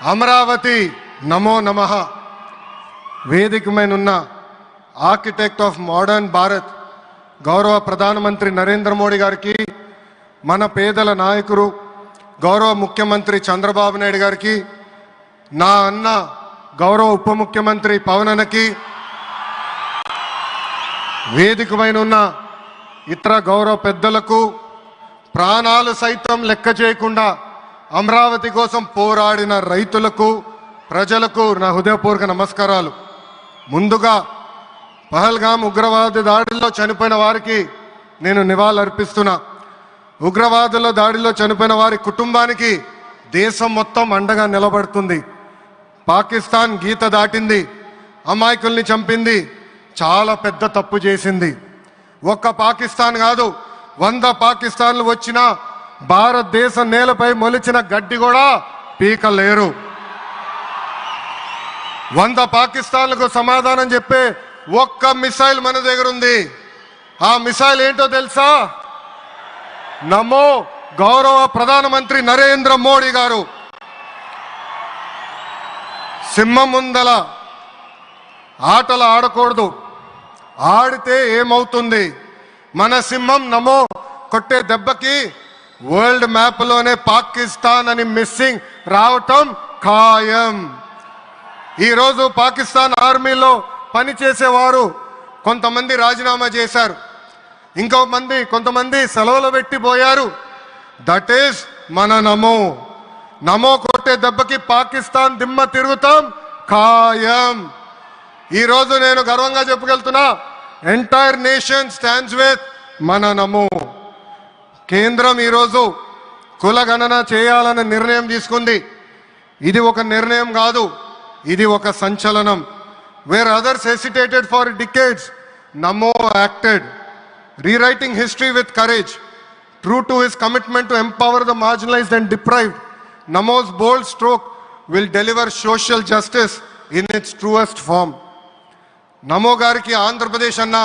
అమరావతి నమో నమః. వేదిక మీద ఉన్న ఆర్కిటెక్ట్ ఆఫ్ మోడర్న్ భారత్ గౌరవ ప్రధానమంత్రి నరేంద్ర మోడీ గారికి, మన పేదల నాయకుడు గౌరవ ముఖ్యమంత్రి చంద్రబాబు నాయుడు గారికి, నా అన్న గౌరవ ఉప ముఖ్యమంత్రి పవన్ అన్నకి, వేదిక పైన ఉన్న ఇతర గౌరవ పెద్దలకు, ప్రాణాలు సైతం లెక్క చేయకుండా అమరావతి కోసం పోరాడిన రైతులకు, ప్రజలకు నా హృదయపూర్వక నమస్కారాలు. ముందుగా పహల్గామ్ ఉగ్రవాద దాడిలో చనిపోయిన వారికి నేను నివాళులర్పిస్తున్నా. ఉగ్రవాదుల దాడిలో చనిపోయిన వారి కుటుంబానికి దేశం మొత్తం అండగా నిలబడుతుంది. పాకిస్తాన్ గీత దాటింది, అమాయకుల్ని చంపింది, చాలా పెద్ద తప్పు చేసింది. ఒక్క పాకిస్తాన్ కాదు, 100 పాకిస్తాన్లు వచ్చినా భారతదేశ నేలపై మొలిచిన గడ్డి కూడా పీకలేరు. 100 పాకిస్తాన్లకు సమాధానం చెప్పే ఒక్క మిసైల్ మన దగ్గర ఉంది. ఆ మిసైల్ ఏంటో తెలుసా? నమో గౌరవ ప్రధానమంత్రి నరేంద్ర మోడీ గారు. సింహం ముందల ఆటలు ఆడకూడదు, ఆడితే ఏమవుతుంది? మన సింహం నమో కొట్టే దెబ్బకి వరల్డ్ మ్యాప్లోనే పాకిస్తాన్ అని మిస్సింగ్ రావటం ఖాయం. ఈరోజు పాకిస్తాన్ ఆర్మీలో పనిచేసేవారు కొంతమంది రాజీనామా చేశారు, కొంతమంది సెలవులు పెట్టిపోయారు. దట్ ఈస్ మన నమో. నమో కొట్టే దెబ్బకి పాకిస్తాన్ దిమ్మ తిరుగుతాం ఖాయం. ఈరోజు నేను గర్వంగా చెప్పగలుగుతున్నా, ఎంటైర్ నేషన్ స్టాండ్స్ విత్ మన నమో. కేంద్రం ఈరోజు కులగణన చేయాలనే నిర్ణయం తీసుకుంది. ఇది ఒక నిర్ణయం కాదు, ఇది ఒక సంచలనం. Wear others hesitated for decades, Namo acted, rewriting history with courage. True to his commitment to empower the marginalized and deprived, Namo's bold stroke will deliver social justice in its truest form. నమో గారికి ఆంధ్రప్రదేశ్ అన్న,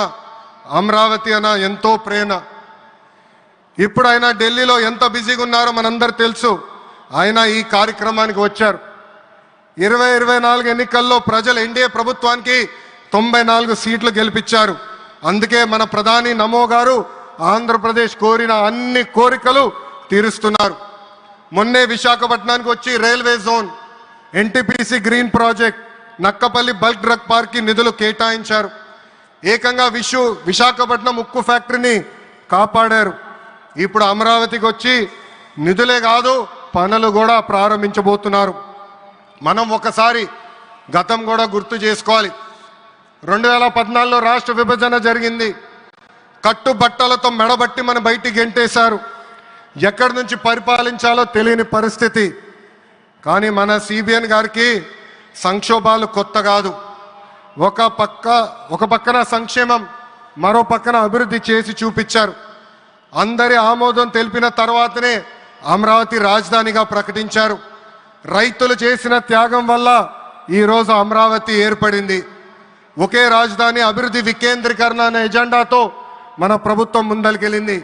అమరావతి అన్న ఎంతో ప్రేమ. ఇప్పుడు ఆయన ఢిల్లీలో ఎంత బిజీగా ఉన్నారో మనందరూ తెలుసు. ఆయన ఈ కార్యక్రమానికి వచ్చారు. 2024 ఎన్నికల్లో ప్రజలు ఎన్డీఏ ప్రభుత్వానికి 94 సీట్లు గెలిపించారు. అందుకే మన ప్రధాని నమో గారు ఆంధ్రప్రదేశ్ కోరిన అన్ని కోరికలు తీరుస్తున్నారు. మొన్నే విశాఖపట్నానికి వచ్చి railway zone, NTPC green project, Nakkapalli bulk drug పార్క్కి నిధులు కేటాయించారు. ఏకంగా విశాఖపట్నం ఉక్కు ఫ్యాక్టరీని కాపాడారు. ఇప్పుడు అమరావతికి వచ్చి నిధులే కాదు పనులు కూడా ప్రారంభించబోతున్నారు. మనం ఒకసారి గతం కూడా గుర్తు చేసుకోవాలి. 2014లో రాష్ట్ర విభజన జరిగింది. కట్టుబట్టలతో మెడబట్టి మన బయటికి గెంటేశారు. ఎక్కడి నుంచి పరిపాలించాలో తెలియని పరిస్థితి. కానీ మన సిబిఎన్ గారికి సంక్షోభాలు కొత్త కాదు. ఒక పక్కన సంక్షేమం, మరో పక్కన అభివృద్ధి చేసి చూపించారు. అందరి ఆమోదం తెలిపిన తర్వాతనే అమరావతి రాజధానిగా ప్రకటించారు. రైతులు చేసిన త్యాగం వల్ల ఈరోజు అమరావతి ఏర్పడింది. ఒకే రాజధాని, అభివృద్ధి వికేంద్రీకరణ అనే ఎజెండాతో మన ప్రభుత్వం ముందరికెళ్ళింది.